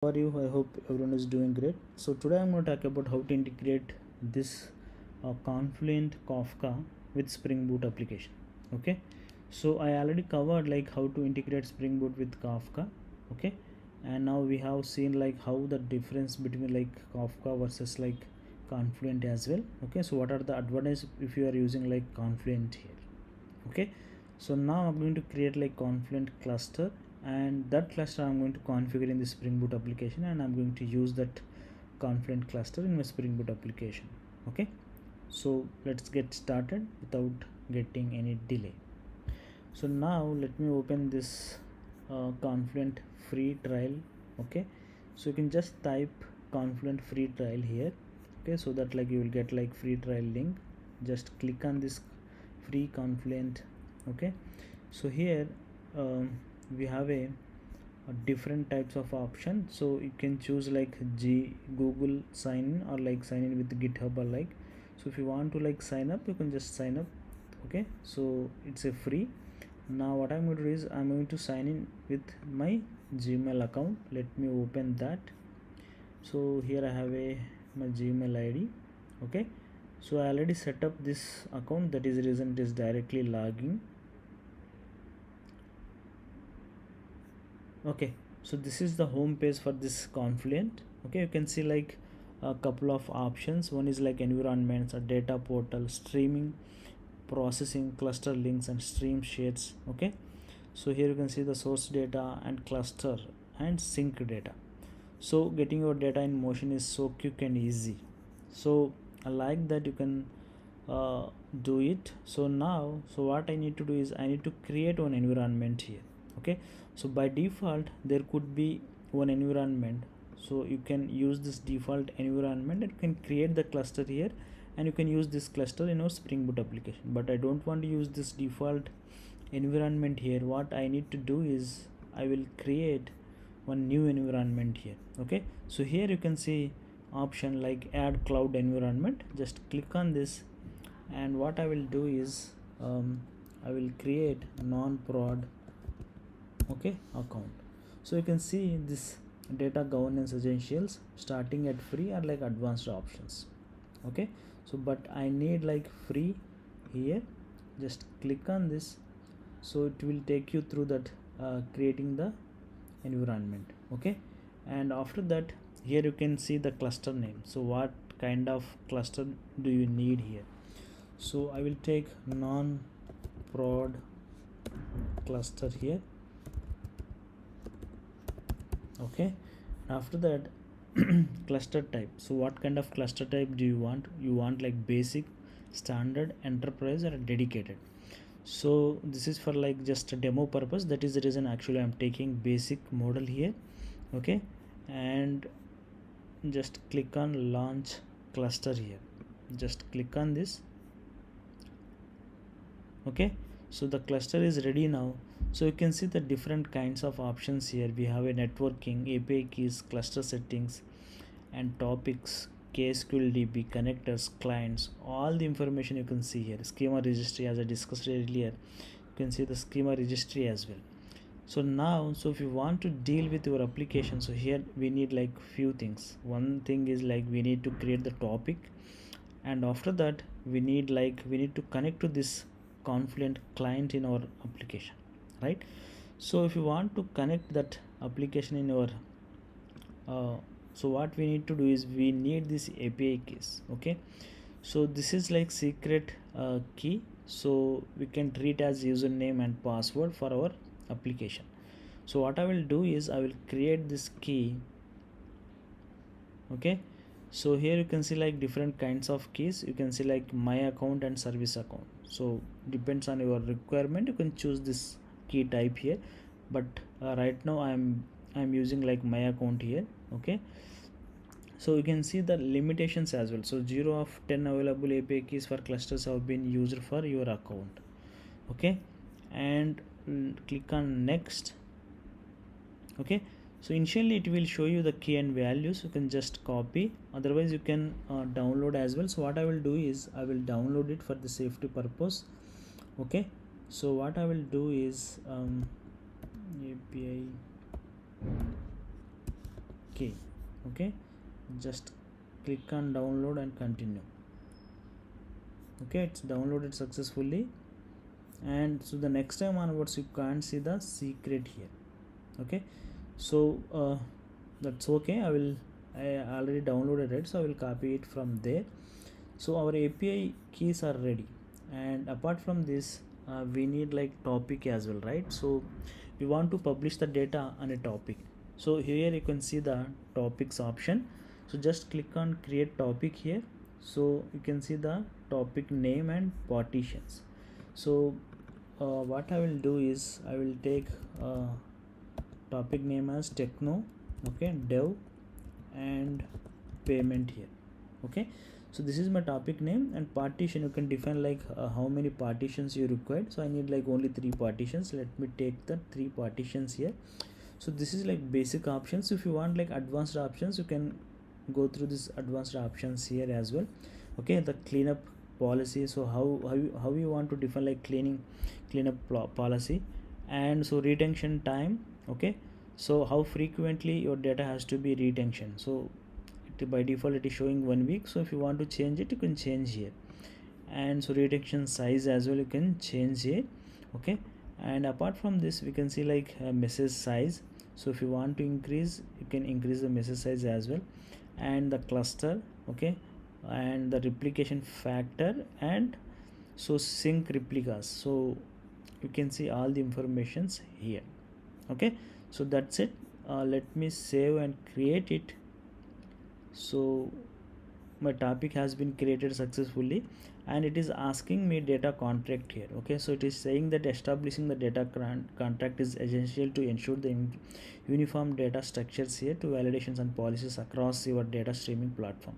How are you? I hope everyone is doing great. So today I'm going to talk about how to integrate this Confluent Kafka with Spring Boot application. Okay, so I already covered like how to integrate Spring Boot with Kafka. Okay, and now we have seen like how the difference between like Kafka versus like Confluent as well. Okay, so what are the advantages if you are using like Confluent here? Okay, so now I'm going to create like Confluent cluster, and that cluster I'm going to configure in the Spring Boot application, and I'm going to use that Confluent cluster in my Spring Boot application. Okay, so let's get started without getting any delay. So now let me open this Confluent free trial. Okay, so you can just type Confluent free trial here. Okay, so that like you will get like free trial link. Just click on this free Confluent. Okay, so here we have a different types of option, so you can choose like Google sign in or like sign in with GitHub or like. So if you want to like sign up, you can just sign up. Okay, so it's a free. Now what I'm going to do is I'm going to sign in with my Gmail account. Let me open that. So here I have my Gmail ID. Okay, so I already set up this account, that is the reason it is directly logging. Okay, so this is the home page for this Confluent. Okay, you can see like a couple of options. One is like environments, a data portal, streaming, processing, cluster links, and stream shares. Okay, so here you can see the source data and cluster and sync data. So getting your data in motion is so quick and easy. So I like that you can do it. So now, so what I need to do is I need to create one environment here. Okay, so by default there could be one environment, so you can use this default environment and you can create the cluster here, and you can use this cluster in our Spring Boot application. But I don't want to use this default environment here. What I need to do is I will create one new environment here. Okay, so here you can see option like add cloud environment. Just click on this, and what I will do is I will create non-prod account. So you can see this data governance essentials starting at free or like advanced options. Okay, so but I need like free here. Just click on this, so it will take you through that creating the environment. Okay, and after that here you can see the cluster name. So what kind of cluster do you need here? So I will take non-prod cluster here. Okay, after that cluster type. So what kind of cluster type do you want? You want like basic, standard, enterprise, or dedicated. So this is for like just a demo purpose. That is the reason actually I'm taking basic model here. Okay, and just click on launch cluster here. Just click on this. Okay, so the cluster is ready now. So you can see the different kinds of options here. We have a networking, API keys, cluster settings, and topics, KSQLDB, connectors, clients, all the information you can see here. Schema registry, as I discussed earlier, you can see the schema registry as well. So now, so if you want to deal with your application, so here we need like few things. One thing is like we need to create the topic, and after that we need to connect to this Confluent client in our application, right? So if you want to connect that application in your so what we need to do is we need this API keys. Okay, so this is like secret key, so we can treat as username and password for our application. So what I will do is I will create this key. Okay, so here you can see like different kinds of keys. You can see like my account and service account. So depends on your requirement, you can choose this key type here, but right now I'm using like my account here. Okay, so you can see the limitations as well. So 0 of 10 available API keys for clusters have been used for your account. Okay, and click on next. Okay, so initially it will show you the key and values. You can just copy, otherwise you can download as well. So what I will do is I will download it for the safety purpose. Okay, so what I will do is API key. Okay, just click on download and continue. Okay, it's downloaded successfully, and so the next time onwards you can't see the secret here. Okay, so that's okay. I already downloaded it, so I will copy it from there. So our API keys are ready, and apart from this we need like topic as well, right? So we want to publish the data on a topic. So here you can see the topics option. So just click on create topic here. So you can see the topic name and partitions. So what I will do is I will take topic name as techno, okay, dev and payment here. Okay, so this is my topic name, and partition you can define like how many partitions you required. So I need like only 3 partitions. Let me take the 3 partitions here. So this is like basic options. If you want like advanced options, you can go through this advanced options here as well. Okay, the cleanup policy. So how you want to define like cleanup policy, and so retention time. Okay, so how frequently your data has to be retention. So by default it is showing 1 week, so if you want to change it you can change here. And so retention size as well you can change here. Okay, and apart from this we can see like message size. So if you want to increase, you can increase the message size as well, and the cluster. Okay, and the replication factor, and so sync replicas. So you can see all the informations here. Okay, so that's it. Let me save and create it. So my topic has been created successfully, and it is asking me data contract here. Okay, so it is saying that establishing the data contract is essential to ensure the uniform data structures here to validations and policies across your data streaming platform.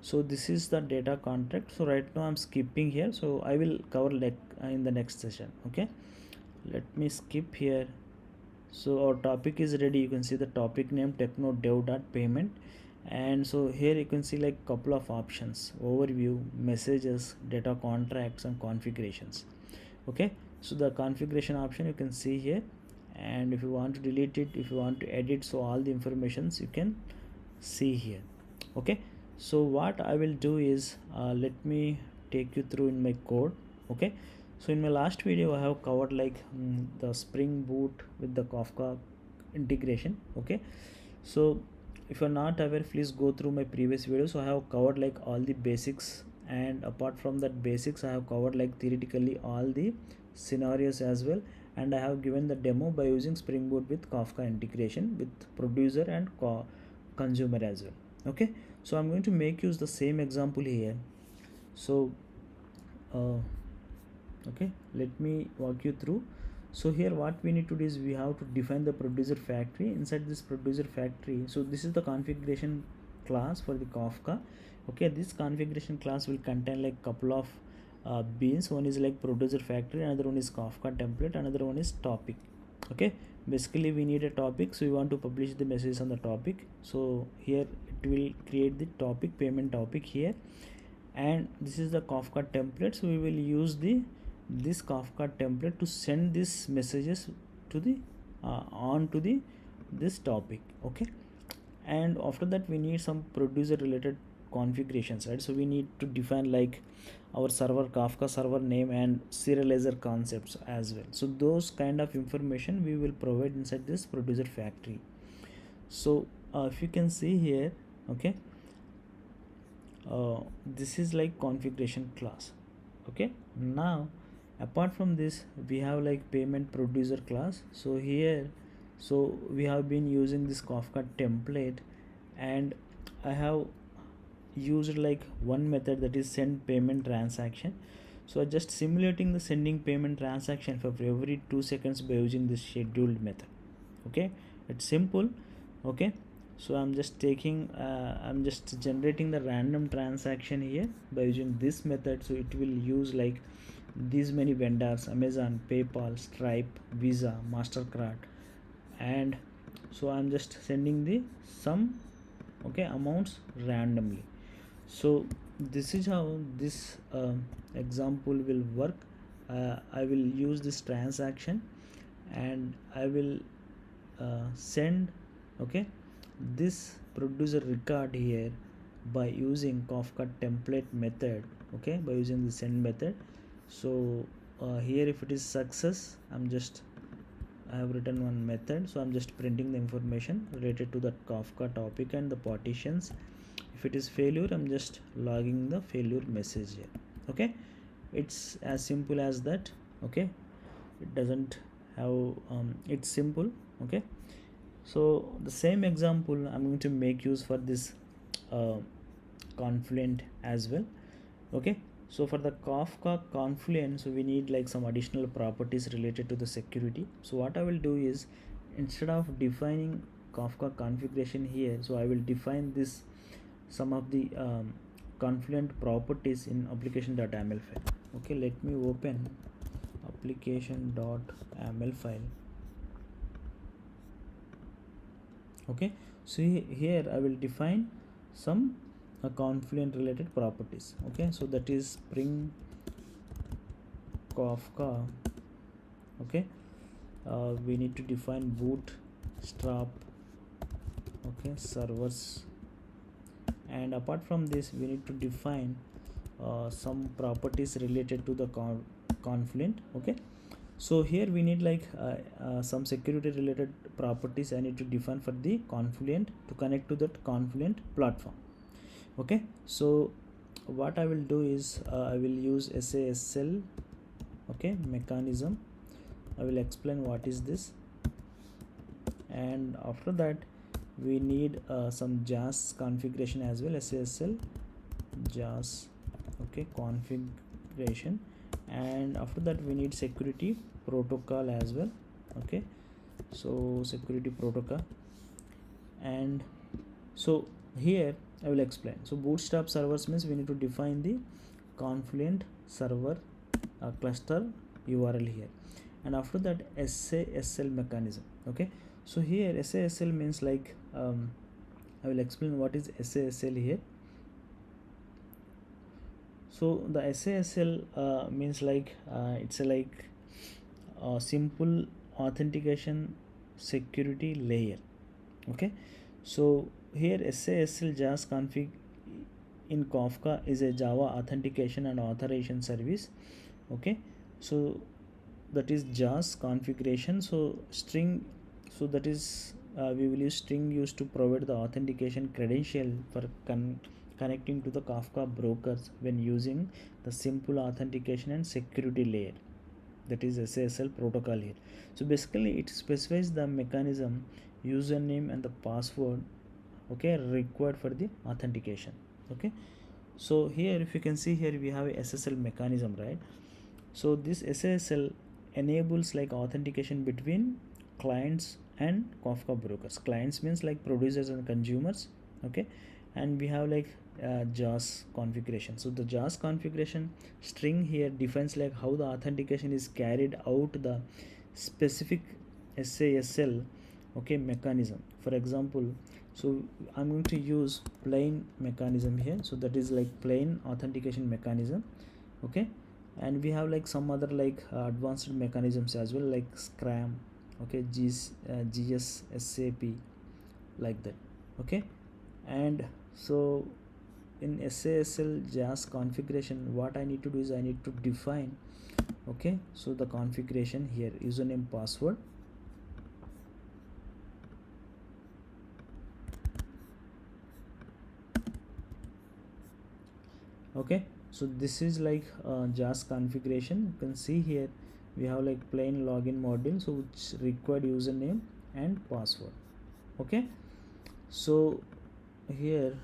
So this is the data contract. So right now I'm skipping here, so I will cover like in the next session. Okay, let me skip here. So our topic is ready. You can see the topic name techno dev payment, and so here you can see like couple of options: overview, messages, data contracts, and configurations. Okay, so the configuration option you can see here, and if you want to delete it, if you want to edit, so all the informations you can see here. Okay, so what I will do is let me take you through in my code. Okay, so in my last video I have covered like the Spring Boot with the Kafka integration. Okay, so if you're not aware, please go through my previous video. So I have covered like all the basics, and apart from that basics I have covered like theoretically all the scenarios as well, and I have given the demo by using Spring Boot with Kafka integration with producer and consumer as well. Okay, so I'm going to make use the same example here. So okay, let me walk you through. So here what we need to do is we have to define the producer factory. Inside this producer factory, so this is the configuration class for the Kafka. Okay, this configuration class will contain like couple of beans. One is like producer factory, another one is Kafka template, another one is topic. Okay, basically we need a topic, so we want to publish the messages on the topic. So here it will create the topic, payment topic here, and this is the Kafka template. So we will use this Kafka template to send these messages to the on to the this topic. Okay, and after that we need some producer related configurations, right? So we need to define like our server, Kafka server name, and serializer concepts as well. So those kind of information we will provide inside this producer factory. So if you can see here, okay, this is like configuration class. Okay, now apart from this we have like payment producer class. So here, so we have been using this Kafka template, and I have used like one method, that is send payment transaction. So I just simulating the sending payment transaction for every 2 seconds by using this scheduled method. Okay, it's simple. Okay, so I'm just generating the random transaction here by using this method. So it will use like these many vendors: Amazon, PayPal, Stripe, Visa, MasterCard, and so I'm just sending the some amounts randomly. So this is how this example will work. I will use this transaction, and I will send this produce a record here by using Kafka template method, okay, by using the send method. So here if it is success, I have written one method, so I'm just printing the information related to that Kafka topic and the partitions. If it is failure, I'm just logging the failure message here. Okay, it's as simple as that. Okay, it doesn't have it's simple. Okay, so the same example I'm going to make use for this uh, Confluent as well. Okay, so for the Kafka Confluent, so we need like some additional properties related to the security. So what I will do is, instead of defining Kafka configuration here, so I will define this some of the Confluent properties in application.yaml file. Okay, let me open application.yaml file. Okay, so here I will define some Confluent related properties. Okay, so that is Spring Kafka. Okay, we need to define bootstrap, okay, servers, and apart from this we need to define some properties related to the Confluent. Okay, so here we need like some security related properties I need to define for the Confluent to connect to that Confluent platform. Okay, so what I will do is I will use SASL, okay, mechanism. I will explain what is this, and after that we need some JAS configuration as well. SASL JAS, okay, configuration, and after that we need security protocol as well. Okay, so security protocol, and so here I will explain. So bootstrap servers means we need to define the Confluent server cluster URL here, and after that SASL mechanism. Okay, so here SASL means like I will explain what is SASL here. So the SASL means like it's a like a simple authentication security layer. Okay, so here SASL JAS config in Kafka is a Java authentication and authorization service. Okay, so that is JAS configuration. So string, so that is we will use string used to provide the authentication credential for connecting to the Kafka brokers when using the simple authentication and security layer, that is SASL protocol here. So basically it specifies the mechanism, username and the password, okay, required for the authentication. Okay, so here if you can see here we have a SSL mechanism, right? So this SSL enables like authentication between clients and Kafka brokers. Clients means like producers and consumers. Okay, and we have like JAS configuration. So the JAS configuration string here defines like how the authentication is carried out the specific SASL, okay, mechanism. For example, so I'm going to use plain mechanism here, so that is like plain authentication mechanism. Okay, and we have like some other like advanced mechanisms as well, like scram, okay, GSSAP, like that. Okay, and so in SASL JAS configuration what I need to do is I need to define, okay, so the configuration here, username, password. Okay, so this is like JAS configuration. You can see here we have like plain login module, so which required username and password. Okay, so here,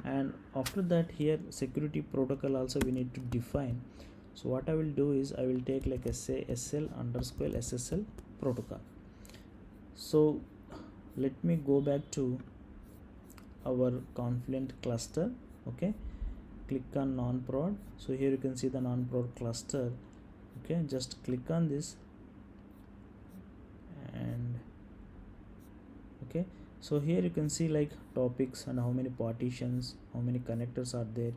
and after that here security protocol also we need to define. So what I will do is I will take like SASL underscore SSL protocol. So let me go back to our Confluent cluster. Okay, click on non-prod. So here you can see the non-prod cluster. Okay, just click on this, and okay, so here you can see like topics and how many partitions, how many connectors are there.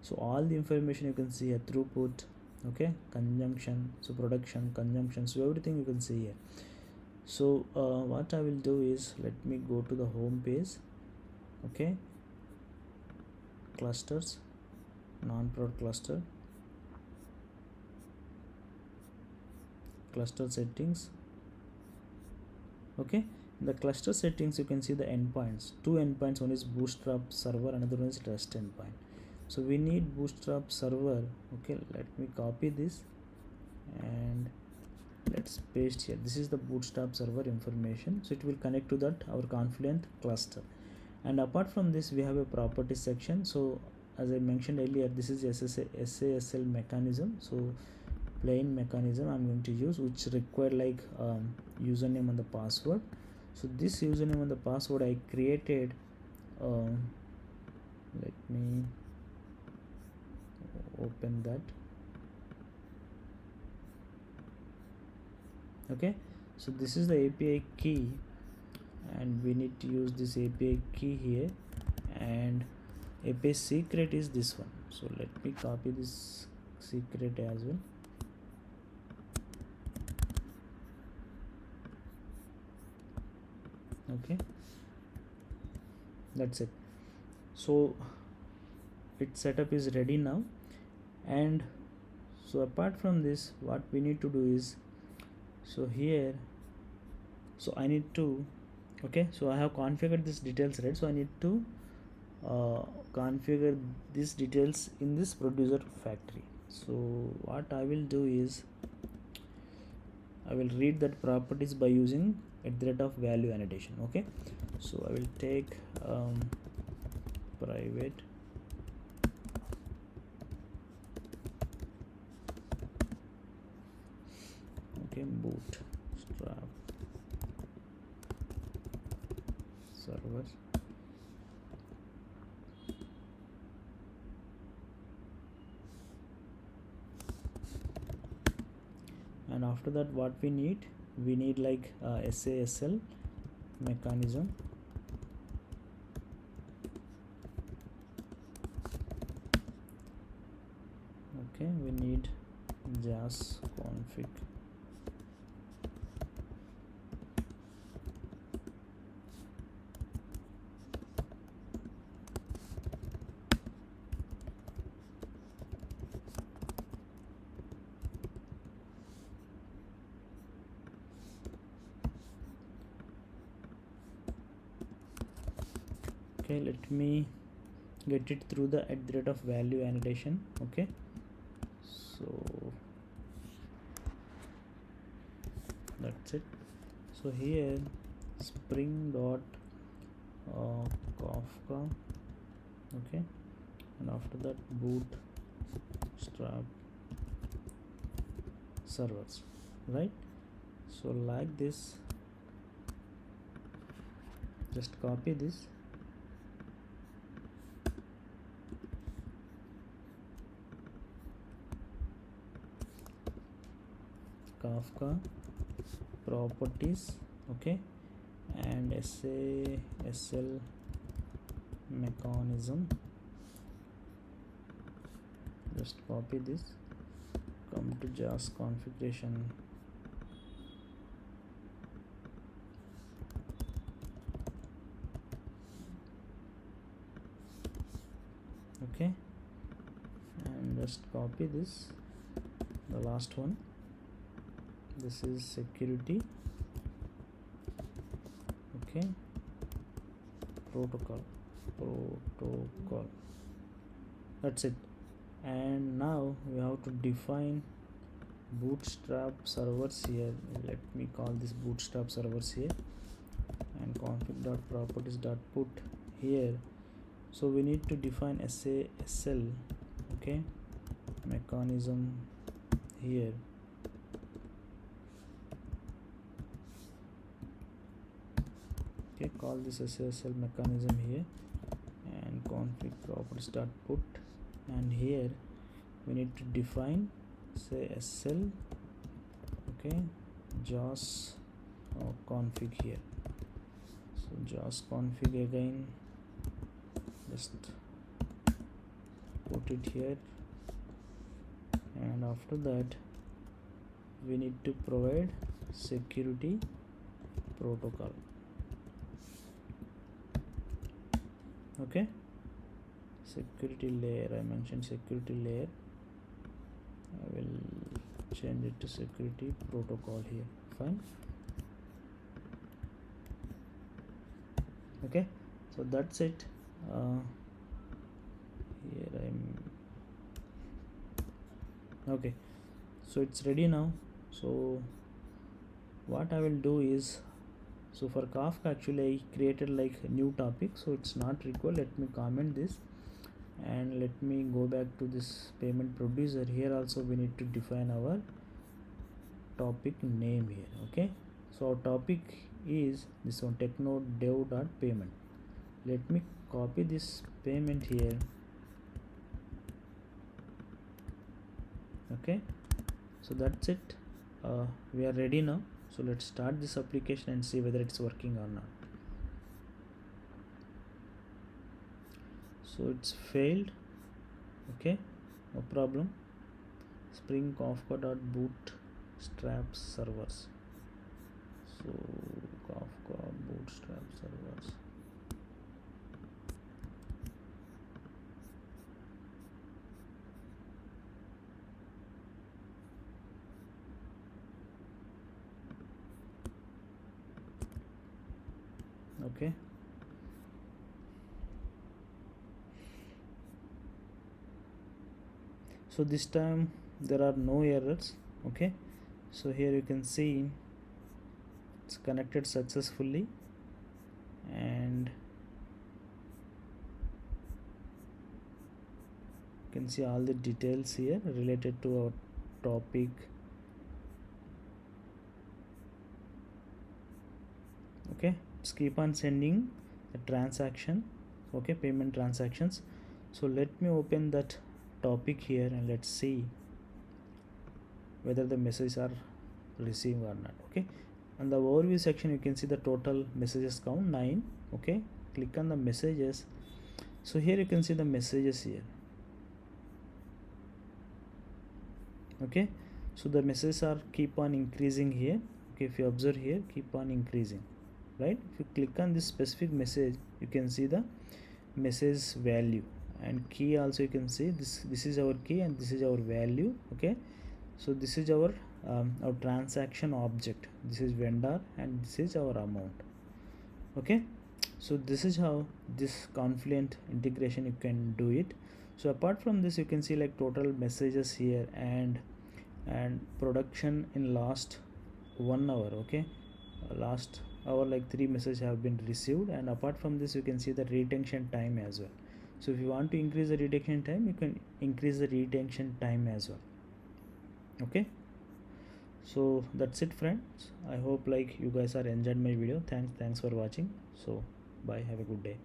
So all the information you can see here, throughput, okay, consumption, so production, consumption, so everything you can see here. So what I will do is, let me go to the home page. Okay, clusters, non-prod cluster, cluster settings. Okay, in the cluster settings you can see the endpoints, two endpoints, one is bootstrap server, another one is rest endpoint. So we need bootstrap server. Okay, let me copy this and let's paste here. This is the bootstrap server information, so it will connect to that our Confluent cluster. And apart from this, we have a property section. So as I mentioned earlier, this is SASL mechanism. So plain mechanism I'm going to use, which require like username and the password. So this username and the password I created. Let me open that. Okay, so this is the API key, and we need to use this API key here, and API secret is this one. So let me copy this secret as well. Okay, that's it. So its setup is ready now. And so apart from this, what we need to do is, so here, so I need to, okay, so I have configured this details, right? So I need to configure these details in this producer factory. So what I will do is, I will read that properties by using @value annotation. Okay, so I will take private bootstrap server, and after that what we need like SASL mechanism. Okay, we need JAS config. Okay, let me get it through the @value annotation. Okay, so that's it. So here spring dot Kafka. Okay, and after that bootstrap servers, right? So like this, just copy this, Kafka properties, okay, and SASL mechanism. Just copy this, come to JAS configuration, okay, and just copy this, the last one. This is security, okay, protocol, that's it. And now we have to define bootstrap servers here. Let me call this bootstrap servers here, and config.properties.put here. So we need to define SASL, okay, mechanism here. Okay, call this SASL mechanism here, and config properties.put, and here we need to define say SL, okay, JAS config here. So JAS config again, just put it here, and after that we need to provide security protocol. Okay, security layer, I mentioned security layer, I will change it to security protocol here. Fine. Okay, so that's it. Here I'm okay, so it's ready now. So what I will do is, so for Kafka actually I created like a new topic, so it's not required. Let me comment this and let me go back to this payment producer. Here also we need to define our topic name here. Okay, so our topic is this one, technode dev dot payment. Let me copy this payment here. Okay, so that's it. We are ready now, so let's start this application and see whether it's working or not. So it's failed. Okay, no problem. Spring Kafka dot bootstrap servers. So Kafka bootstrap servers. Okay, so this time there are no errors. Okay, so here you can see it's connected successfully, and you can see all the details here related to our topic. Okay, let's keep on sending the transaction. Okay, payment transactions. So let me open that topic here and let's see whether the messages are received or not. Okay, on the overview section you can see the total messages count 9. Okay, click on the messages. So here you can see the messages here. Okay, so the messages are keep on increasing here. Okay, if you observe here, keep on increasing, right? If you click on this specific message, you can see the message value and key also. You can see this is our key and this is our value. Okay, so this is our transaction object, this is vendor, and this is our amount. Okay, so this is how this Confluent integration you can do it. So apart from this, you can see like total messages here and production in last 1 hour. Okay, last hour like 3 messages have been received, and apart from this you can see the retention time as well. So if you want to increase the retention time, you can increase the retention time as well. Okay, so that's it friends. I hope like you guys are enjoyed my video. Thanks for watching. So bye, have a good day.